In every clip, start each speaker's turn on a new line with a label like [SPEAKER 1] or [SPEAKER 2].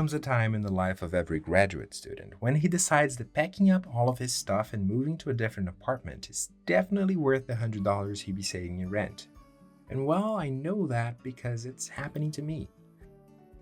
[SPEAKER 1] comes a time in the life of every graduate student when he decides that packing up all of his stuff and moving to a different apartment is definitely worth the $100 he'd be saving in rent. And well, I know that because it's happening to me.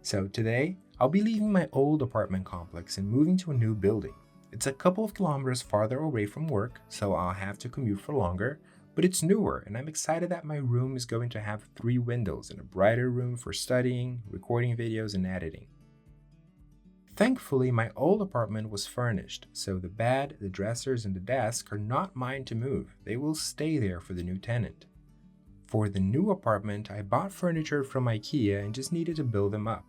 [SPEAKER 1] So today, I'll be leaving my old apartment complex and moving to a new building. It's a couple of kilometers farther away from work, so I'll have to commute for longer, but it's newer and I'm excited that my room is going to have 3 windows and a brighter room for studying, recording videos, and editing. Thankfully, my old apartment was furnished, so the bed, the dressers, and the desk are not mine to move. They will stay there for the new tenant. For the new apartment, I bought furniture from IKEA and just needed to build them up.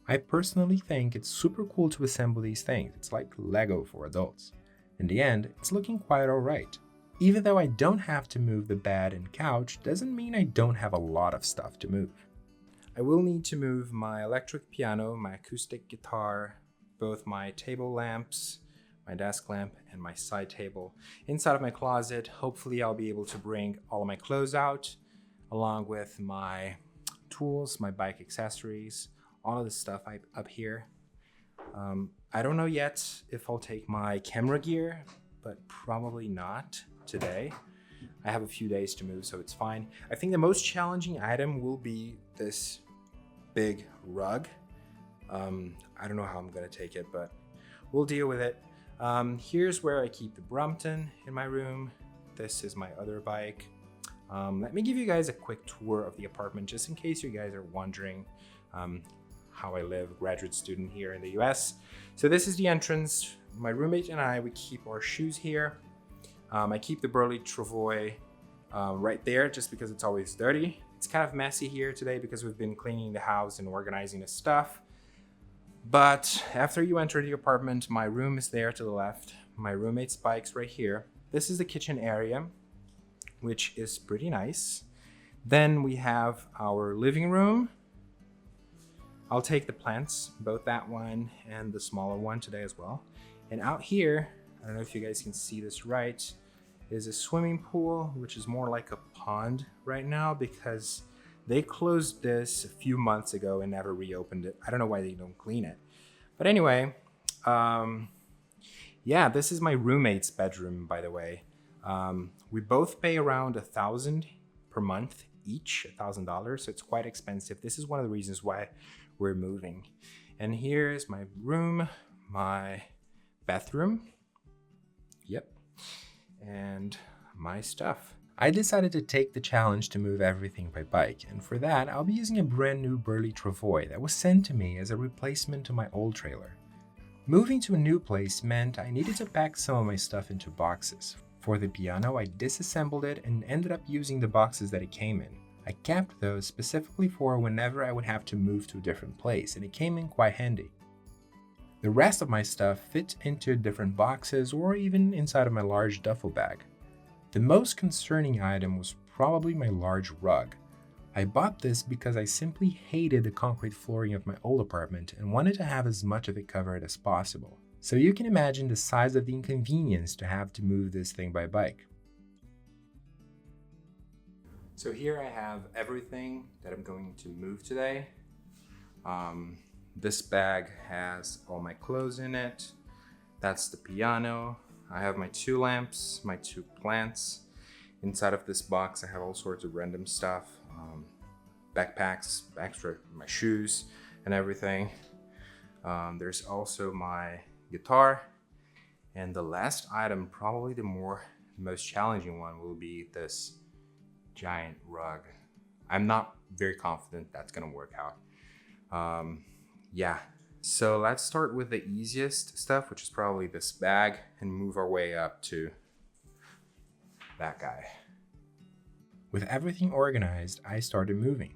[SPEAKER 1] I personally think it's super cool to assemble these things. It's like Lego for adults. In the end, it's looking quite alright. Even though I don't have to move the bed and couch, doesn't mean I don't have a lot of stuff to move. I will need to move my electric piano, my acoustic guitar, both my table lamps, my desk lamp, and my side table inside of my closet. Hopefully I'll be able to bring all of my clothes out, along with my tools, my bike accessories, all of this stuff up here. I don't know yet if I'll take my camera gear, but probably not today. I have a few days to move, so it's fine. I think the most challenging item will be this big rug. I don't know how I'm gonna take it, but we'll deal with it. Here's where I keep the Brompton in my room. This is my other bike. Let me give you guys a quick tour of the apartment, just in case you guys are wondering how I live, graduate student here in the US. So this is the entrance. My roommate and I, we keep our shoes here. I keep the Burley Travoy right there just because it's always dirty. It's kind of messy here today because we've been cleaning the house and organizing the stuff. But after you enter the apartment, my room is there to the left. My roommate's bike's right here. This is the kitchen area, which is pretty nice. Then we have our living room. I'll take the plants, both that one and the smaller one today as well. And out here, I don't know if you guys can see this right, is a swimming pool, which is more like a pond right now because they closed this a few months ago and never reopened it. I don't know why they don't clean it. But anyway, yeah, this is my roommate's bedroom, by the way. We both pay around $1,000 per month each, $1,000, so it's quite expensive. This is one of the reasons why we're moving. And here's my room, my bathroom. Yep. And my stuff. I decided to take the challenge to move everything by bike, and for that, I'll be using a brand new Burley Travoy that was sent to me as a replacement to my old trailer. Moving to a new place meant I needed to pack some of my stuff into boxes. For the piano, I disassembled it and ended up using the boxes that it came in. I kept those specifically for whenever I would have to move to a different place, and it came in quite handy. The rest of my stuff fit into different boxes or even inside of my large duffel bag. The most concerning item was probably my large rug. I bought this because I simply hated the concrete flooring of my old apartment and wanted to have as much of it covered as possible. So you can imagine the size of the inconvenience to have to move this thing by bike. So here I have everything that I'm going to move today. This bag has all my clothes in it. That's the piano. I have my 2 lamps, my 2 plants. Inside of this box, I have all sorts of random stuff. Backpacks, extra, my shoes and everything. There's also my guitar. And the last item, probably the most challenging one, will be this giant rug. I'm not very confident that's gonna work out. Yeah, so let's start with the easiest stuff, which is probably this bag, and move our way up to that guy. With everything organized, I started moving.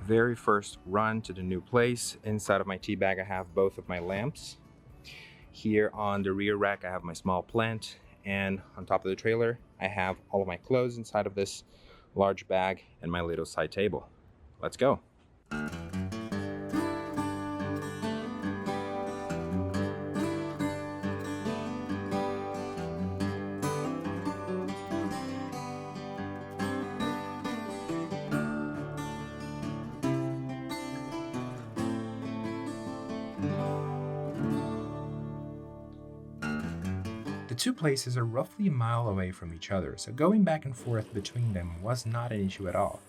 [SPEAKER 1] Very first run to the new place. Inside of my tea bag, I have both of my lamps. Here on the rear rack, I have my small plant, and on top of the trailer, I have all of my clothes inside of this large bag, and my little side table. Let's go. The two places are roughly a mile away from each other, so going back and forth between them was not an issue at all.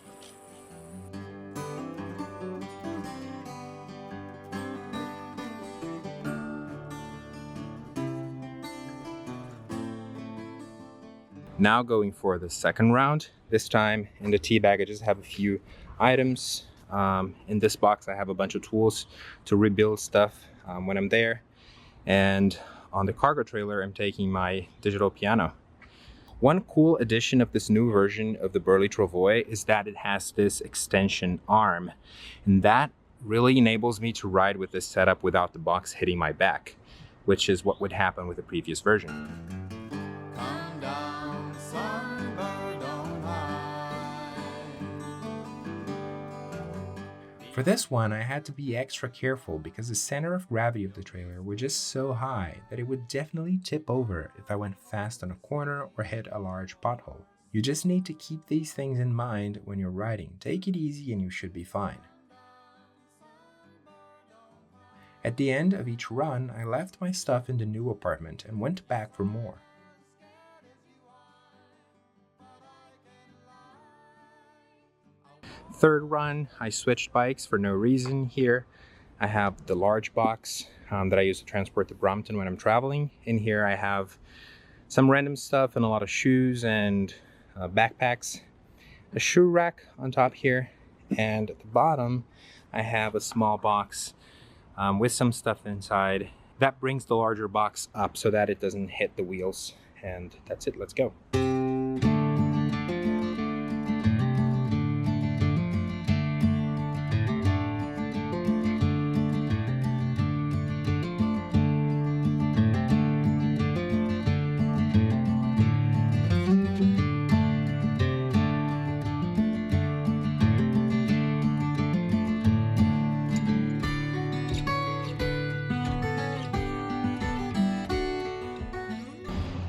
[SPEAKER 1] Now going for the second round. This time in the tea bag I just have a few items. In this box I have a bunch of tools to rebuild stuff when I'm there. And on the cargo trailer I'm taking my digital piano. One cool addition of this new version of the Burley Travoy is that it has this extension arm. And that really enables me to ride with this setup without the box hitting my back, which is what would happen with the previous version. For this one, I had to be extra careful because the center of gravity of the trailer were just so high that it would definitely tip over if I went fast on a corner or hit a large pothole. You just need to keep these things in mind when you're riding. Take it easy and you should be fine. At the end of each run, I left my stuff in the new apartment and went back for more. Third run, I switched bikes for no reason here. I have the large box that I use to transport to Brompton when I'm traveling. In here I have some random stuff and a lot of shoes and backpacks. A shoe rack on top here, and at the bottom I have a small box with some stuff inside. That brings the larger box up so that it doesn't hit the wheels. And that's it, let's go.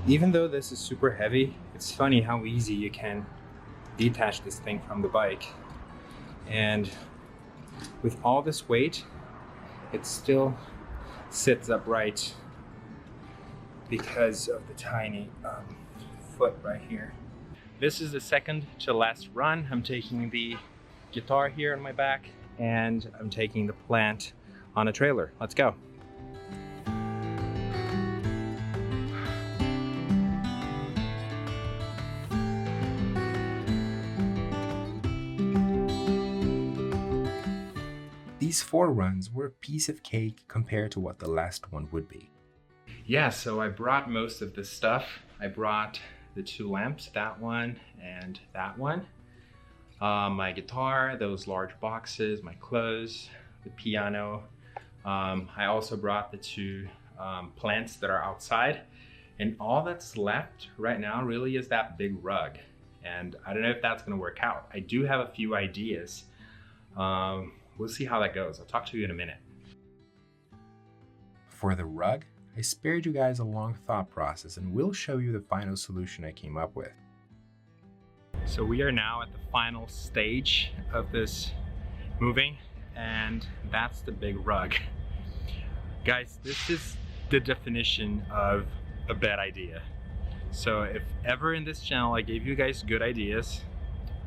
[SPEAKER 1] Even though this is super heavy, it's funny how easy you can detach this thing from the bike. And with all this weight, it still sits upright because of the tiny foot right here. This is the second to last run. I'm taking the guitar here on my back, and I'm taking the plant on a trailer. Let's go. These 4 runs were a piece of cake compared to what the last one would be. Yeah, so I brought most of this stuff. I brought the 2 lamps, that one and that one. My guitar, those large boxes, my clothes, the piano. I also brought the 2 plants that are outside. And all that's left right now really is that big rug. And I don't know if that's gonna work out. I do have a few ideas. We'll see how that goes. I'll talk to you in a minute. For the rug, I spared you guys a long thought process and will show you the final solution I came up with. So we are now at the final stage of this moving, and that's the big rug. Guys, this is the definition of a bad idea. So if ever in this channel I gave you guys good ideas,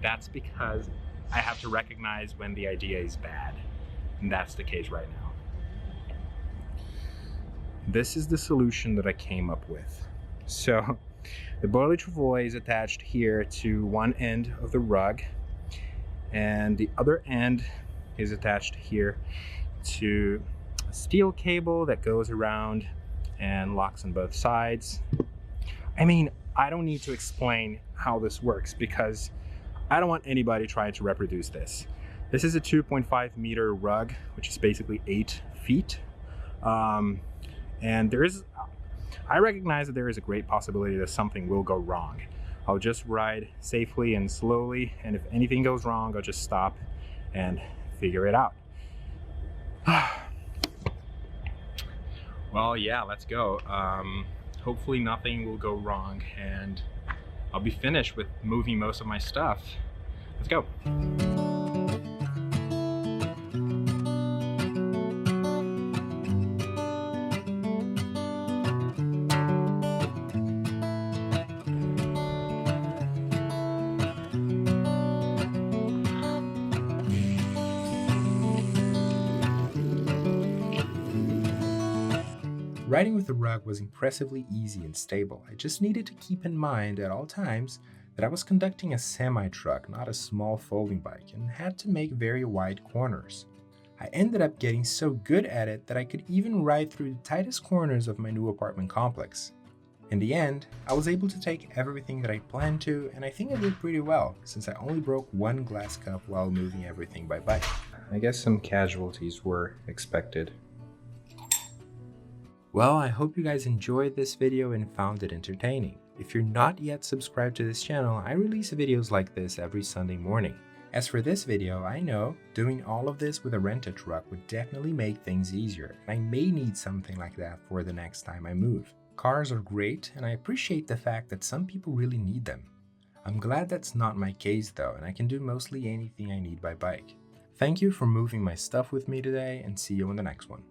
[SPEAKER 1] that's because I have to recognize when the idea is bad, and that's the case right now. This is the solution that I came up with. So the Burley Travoy is attached here to one end of the rug, and the other end is attached here to a steel cable that goes around and locks on both sides. I mean, I don't need to explain how this works because I don't want anybody trying to reproduce this. This is a 2.5 meter rug, which is basically 8 feet. And I recognize that there is a great possibility that something will go wrong.
[SPEAKER 2] I'll just ride safely and slowly, and if anything goes wrong, I'll just stop and figure it out. Well, yeah, let's go. Hopefully nothing will go wrong and I'll be finished with moving most of my stuff. Let's go.
[SPEAKER 1] Riding with the rug was impressively easy and stable. I just needed to keep in mind at all times that I was conducting a semi-truck, not a small folding bike, and had to make very wide corners. I ended up getting so good at it that I could even ride through the tightest corners of my new apartment complex. In the end, I was able to take everything that I planned to, and I think I did pretty well, since I only broke one glass cup while moving everything by bike. I guess some casualties were expected. Well, I hope you guys enjoyed this video and found it entertaining. If you're not yet subscribed to this channel, I release videos like this every Sunday morning. As for this video, I know doing all of this with a rented truck would definitely make things easier, and I may need something like that for the next time I move. Cars are great, and I appreciate the fact that some people really need them. I'm glad that's not my case though, and I can do mostly anything I need by bike. Thank you for moving my stuff with me today, and see you in the next one.